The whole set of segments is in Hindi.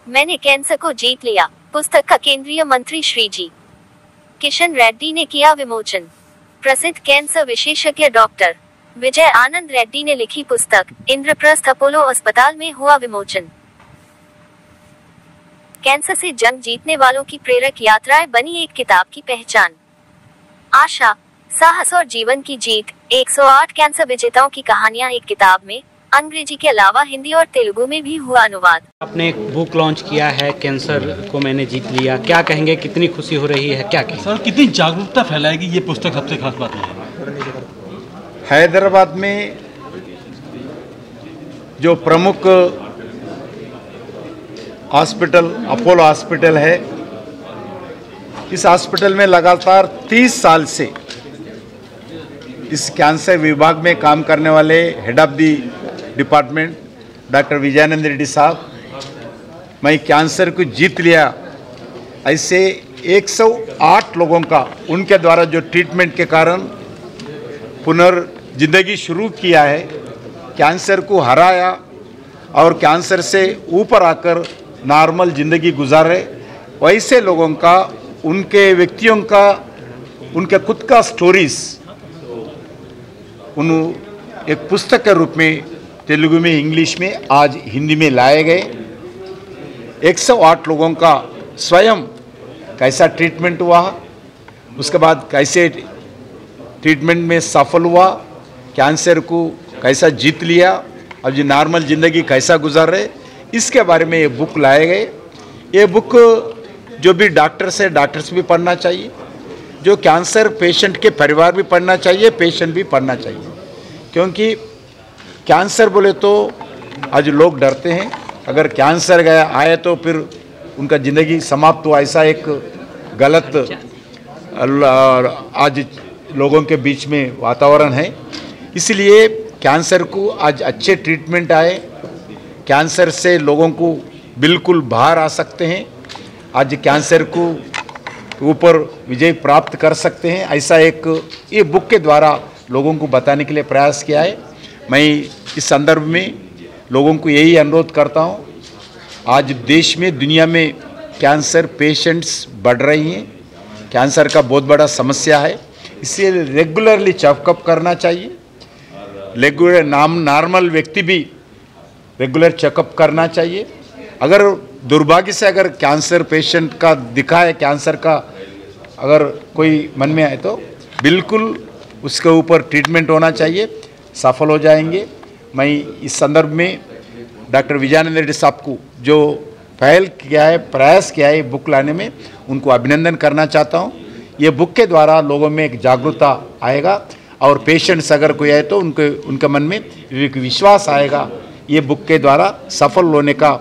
मैंने कैंसर को जीत लिया, पुस्तक का केंद्रीय मंत्री श्री जी किशन रेड्डी ने किया विमोचन। प्रसिद्ध कैंसर विशेषज्ञ डॉक्टर विजय आनंद रेड्डी ने लिखी पुस्तक इंद्रप्रस्थ अपोलो अस्पताल में हुआ विमोचन। कैंसर से जंग जीतने वालों की प्रेरक यात्राएं बनी एक किताब की पहचान। आशा, साहस और जीवन की जीत, 108 कैंसर विजेताओं की कहानियां एक किताब में अंग्रेजी के अलावा हिंदी और तेलुगु में भी हुआ अनुवाद। आपने एक बुक लॉन्च किया है, कैंसर को मैंने जीत लिया, क्या कहेंगे, कितनी खुशी हो रही है, क्या कहेंगे? सर, कितनी जागरूकता फैलाएगी ये पुस्तक, सबसे खास बात है। हैदराबाद में जो प्रमुख हॉस्पिटल अपोलो हॉस्पिटल है, इस हॉस्पिटल में लगातार 30 साल से इस कैंसर विभाग में काम करने वाले head of the department doctor Vijayanand Reddy साहब, मैं कैंसर को जीत लिया, ऐसे 108 लोगों का उनके द्वारा जो ट्रीटमेंट के कारण पुनर्जिंदगी शुरू किया है, कैंसर को हराया और कैंसर से ऊपर आकर नॉर्मल ज़िंदगी गुजारे, वैसे लोगों का, उनके व्यक्तियों का, उनके खुद का स्टोरीज उन एक पुस्तक के रूप में तेलुगु में, इंग्लिश में, आज हिंदी में लाए गए। 108 लोगों का स्वयं कैसा ट्रीटमेंट हुआ, उसके बाद कैसे ट्रीटमेंट में सफल हुआ, कैंसर को कैसा जीत लिया और जो नॉर्मल ज़िंदगी कैसा गुजार रहे, इसके बारे में ये बुक लाए गए। ये बुक जो भी डॉक्टर्स है, डॉक्टर्स भी पढ़ना चाहिए, जो कैंसर पेशेंट के परिवार भी पढ़ना चाहिए, पेशेंट भी पढ़ना चाहिए, क्योंकि कैंसर बोले तो आज लोग डरते हैं, अगर कैंसर गया आए तो फिर उनका ज़िंदगी समाप्त हुआ, ऐसा एक गलत आज लोगों के बीच में वातावरण है। इसलिए कैंसर को आज अच्छे ट्रीटमेंट आए, कैंसर से लोगों को बिल्कुल बाहर आ सकते हैं, आज कैंसर को ऊपर विजय प्राप्त कर सकते हैं, ऐसा एक ये बुक के द्वारा लोगों को बताने के लिए प्रयास किया है। मैं इस संदर्भ में लोगों को यही अनुरोध करता हूँ, आज देश में, दुनिया में कैंसर पेशेंट्स बढ़ रही हैं, कैंसर का बहुत बड़ा समस्या है, इसलिए रेगुलरली चेकअप करना चाहिए। रेगुलर नॉर्मल व्यक्ति भी रेगुलर चेकअप करना चाहिए। अगर दुर्भाग्य से अगर कैंसर पेशेंट का दिखा है, कैंसर का अगर कोई मन में आए तो बिल्कुल उसके ऊपर ट्रीटमेंट होना चाहिए, सफल हो जाएंगे। मैं इस संदर्भ में डॉक्टर विजयानंद रेड्डी साहब को जो पहल किया है, प्रयास किया है बुक लाने में, उनको अभिनंदन करना चाहता हूँ। ये बुक के द्वारा लोगों में एक जागरूकता आएगा और पेशेंट्स अगर कोई आए तो उनके मन में एक विश्वास आएगा, ये बुक के द्वारा सफल होने का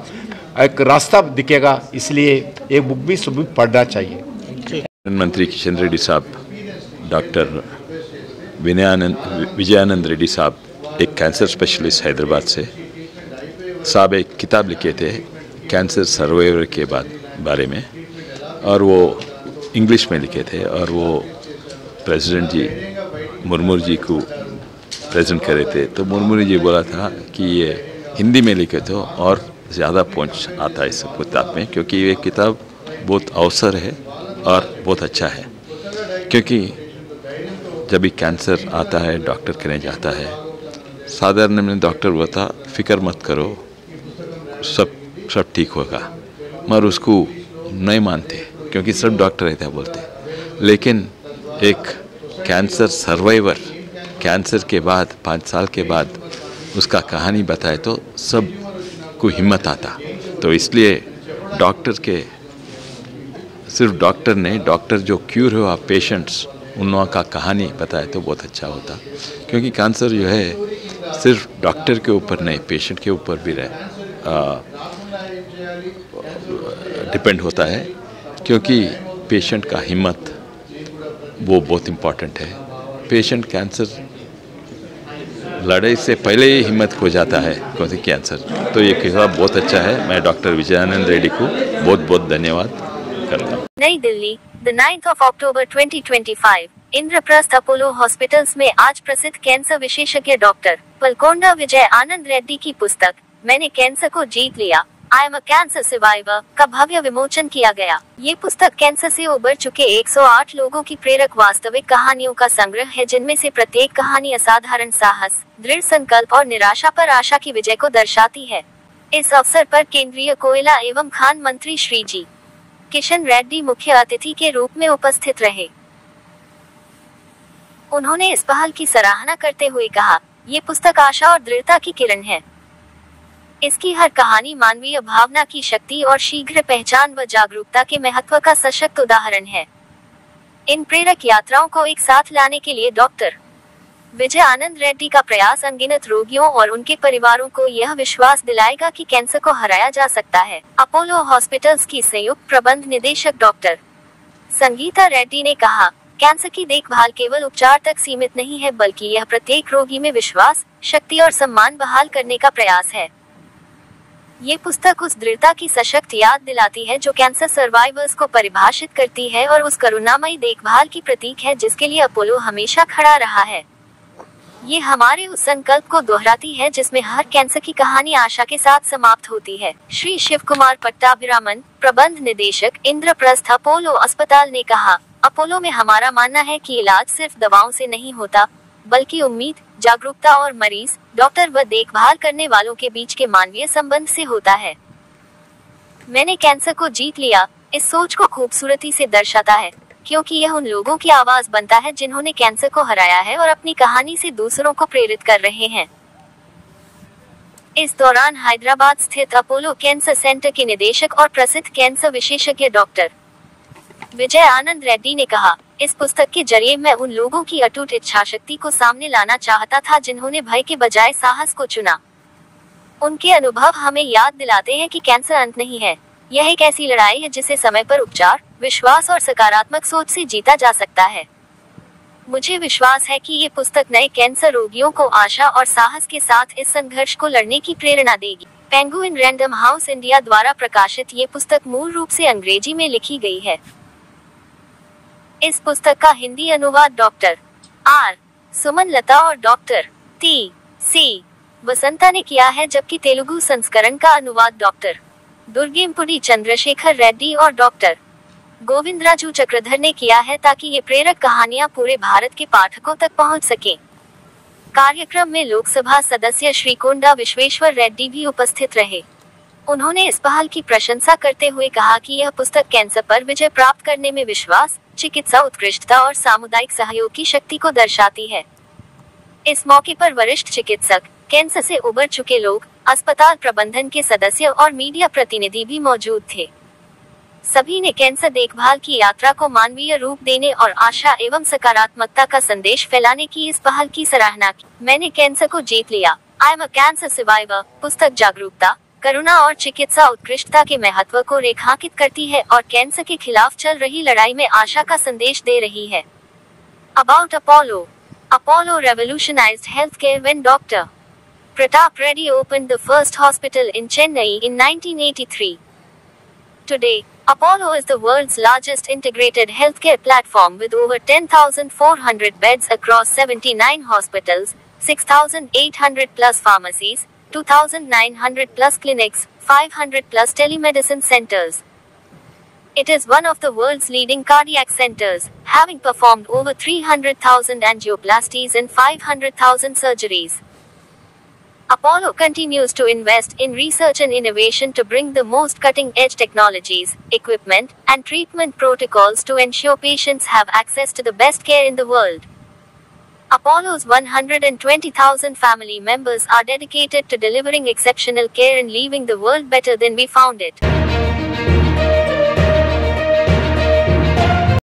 एक रास्ता दिखेगा, इसलिए ये बुक भी सुबह पढ़ना चाहिए। मंत्री किशन रेड्डी साहब, डॉक्टर विजयानंद रेड्डी साहब एक कैंसर स्पेशलिस्ट हैदराबाद से साहब एक किताब लिखे थे कैंसर सर्वाइवर के बारे में, और वो इंग्लिश में लिखे थे, और वो प्रेसिडेंट जी मुर्मू जी को प्रेजेंट करे थे। तो मुर्मू जी बोला था कि ये हिंदी में लिखे तो और ज़्यादा पहुंच आता है इस किताब में, क्योंकि ये किताब बहुत अवसर है और बहुत अच्छा है, क्योंकि जब भी कैंसर आता है डॉक्टर के नहीं जाता है, साधारण में डॉक्टर बोलता फिक्र मत करो, सब ठीक होगा, मगर उसको नहीं मानते क्योंकि सब डॉक्टर रहते हैं बोलते। लेकिन एक कैंसर सर्वाइवर कैंसर के बाद 5 साल के बाद उसका कहानी बताए तो सब को हिम्मत आता। तो इसलिए डॉक्टर के सिर्फ डॉक्टर नहीं, डॉक्टर जो क्यूर हुआ पेशेंट्स उन लोगों का कहानी बताए तो बहुत अच्छा होता, क्योंकि कैंसर जो है सिर्फ डॉक्टर के ऊपर नहीं, पेशेंट के ऊपर भी डिपेंड होता है, क्योंकि पेशेंट का हिम्मत वो बहुत इम्पॉर्टेंट है। पेशेंट कैंसर लड़ाई से पहले ही हिम्मत खो जाता है क्योंकि कैंसर। तो ये किताब बहुत अच्छा है। मैं डॉक्टर विजयानंद रेड्डी को बहुत बहुत धन्यवाद करता हूँ। नई दिल्ली, 9 अक्टूबर 2025, इंद्रप्रस्थ अपोलो हॉस्पिटल्स में आज प्रसिद्ध कैंसर विशेषज्ञ डॉक्टर पलकोंडा विजय आनंद रेड्डी की पुस्तक मैंने कैंसर को जीत लिया, I am a cancer survivor का भव्य विमोचन किया गया। ये पुस्तक कैंसर से उबर चुके 108 लोगों की प्रेरक वास्तविक कहानियों का संग्रह है, जिनमें से प्रत्येक कहानी असाधारण साहस, दृढ़ संकल्प और निराशा पर आशा की विजय को दर्शाती है। इस अवसर पर केंद्रीय कोयला एवं खान मंत्री श्री जी किशन रेड्डी मुख्य अतिथि के रूप में उपस्थित रहे। उन्होंने इस पहल की सराहना करते हुए कहा, ये पुस्तक आशा और दृढ़ता की किरण है। इसकी हर कहानी मानवीय भावना की शक्ति और शीघ्र पहचान व जागरूकता के महत्व का सशक्त उदाहरण है। इन प्रेरक यात्राओं को एक साथ लाने के लिए डॉक्टर विजय आनंद रेड्डी का प्रयास अनगिनत रोगियों और उनके परिवारों को यह विश्वास दिलाएगा कि कैंसर को हराया जा सकता है। अपोलो हॉस्पिटल्स की संयुक्त प्रबंध निदेशक डॉक्टर संगीता रेड्डी ने कहा, कैंसर की देखभाल केवल उपचार तक सीमित नहीं है, बल्कि यह प्रत्येक रोगी में विश्वास, शक्ति और सम्मान बहाल करने का प्रयास है। ये पुस्तक उस दृढ़ता की सशक्त याद दिलाती है जो कैंसर सर्वाइवर्स को परिभाषित करती है और उस करुणामयी देखभाल की प्रतीक है जिसके लिए अपोलो हमेशा खड़ा रहा है। ये हमारे उस संकल्प को दोहराती है जिसमें हर कैंसर की कहानी आशा के साथ समाप्त होती है। श्री शिव कुमार पट्टाभिरामन, प्रबंध निदेशक, इंद्रप्रस्थ अपोलो अस्पताल ने कहा, अपोलो में हमारा मानना है कि इलाज सिर्फ दवाओं से नहीं होता, बल्कि उम्मीद, जागरूकता और मरीज, डॉक्टर व देखभाल करने वालों के बीच के मानवीय संबंध से होता है। मैंने कैंसर को जीत लिया इस सोच को खूबसूरती से दर्शाता है, क्योंकि यह उन लोगों की आवाज बनता है जिन्होंने कैंसर को हराया है और अपनी कहानी से दूसरों को प्रेरित कर रहे हैं। इस दौरान हैदराबाद स्थित अपोलो कैंसर सेंटर के निदेशक और प्रसिद्ध कैंसर विशेषज्ञ डॉक्टर विजय आनंद रेड्डी ने कहा, इस पुस्तक के जरिए मैं उन लोगों की अटूट इच्छा शक्ति को सामने लाना चाहता था जिन्होंने भय के बजाय साहस को चुना। उनके अनुभव हमें याद दिलाते हैं कि कैंसर अंत नहीं है, यह एक ऐसी लड़ाई है जिसे समय पर उपचार, विश्वास और सकारात्मक सोच से जीता जा सकता है। मुझे विश्वास है कि ये पुस्तक नए कैंसर रोगियों को आशा और साहस के साथ इस संघर्ष को लड़ने की प्रेरणा देगी। पेंगुइन रैंडम हाउस इंडिया द्वारा प्रकाशित ये पुस्तक मूल रूप से अंग्रेजी में लिखी गई है। इस पुस्तक का हिंदी अनुवाद डॉक्टर आर सुमन लता और डॉक्टर टी सी वसंता ने किया है, जबकि तेलुगु संस्करण का अनुवाद डॉक्टर दुर्गेमपुडी चंद्रशेखर रेड्डी और डॉक्टर गोविंदराजू चक्रधर ने किया है, ताकि ये प्रेरक कहानियां पूरे भारत के पाठकों तक पहुंच सकें। कार्यक्रम में लोकसभा सदस्य श्री कोंडा विश्वेश्वर रेड्डी भी उपस्थित रहे। उन्होंने इस पहल की प्रशंसा करते हुए कहा कि यह पुस्तक कैंसर पर विजय प्राप्त करने में विश्वास, चिकित्सा उत्कृष्टता और सामुदायिक सहयोग की शक्ति को दर्शाती है। इस मौके पर वरिष्ठ चिकित्सक, कैंसर से उबर चुके लोग, अस्पताल प्रबंधन के सदस्य और मीडिया प्रतिनिधि भी मौजूद थे। सभी ने कैंसर देखभाल की यात्रा को मानवीय रूप देने और आशा एवं सकारात्मकता का संदेश फैलाने की इस पहल की सराहना की। मैंने कैंसर को जीत लिया, I am a cancer survivor पुस्तक जागरूकता, करुणा और चिकित्सा उत्कृष्टता के महत्व को रेखांकित करती है और कैंसर के खिलाफ चल रही लड़ाई में आशा का संदेश दे रही है। About Apollo. Apollo revolutionized healthcare when Dr. Pratap Reddy opened the first hospital in Chennai in 1983. Today, Apollo is the world's largest integrated healthcare platform with over 10,400 beds across 79 hospitals, 6,800 plus pharmacies, 2,900 plus clinics, 500 plus telemedicine centers. It is one of the world's leading cardiac centers, having performed over 300,000 angioplasties and 500,000 surgeries. Apollo continues to invest in research and innovation to bring the most cutting-edge technologies, equipment, and treatment protocols to ensure patients have access to the best care in the world. Apollo's 120,000 family members are dedicated to delivering exceptional care and leaving the world better than we found it.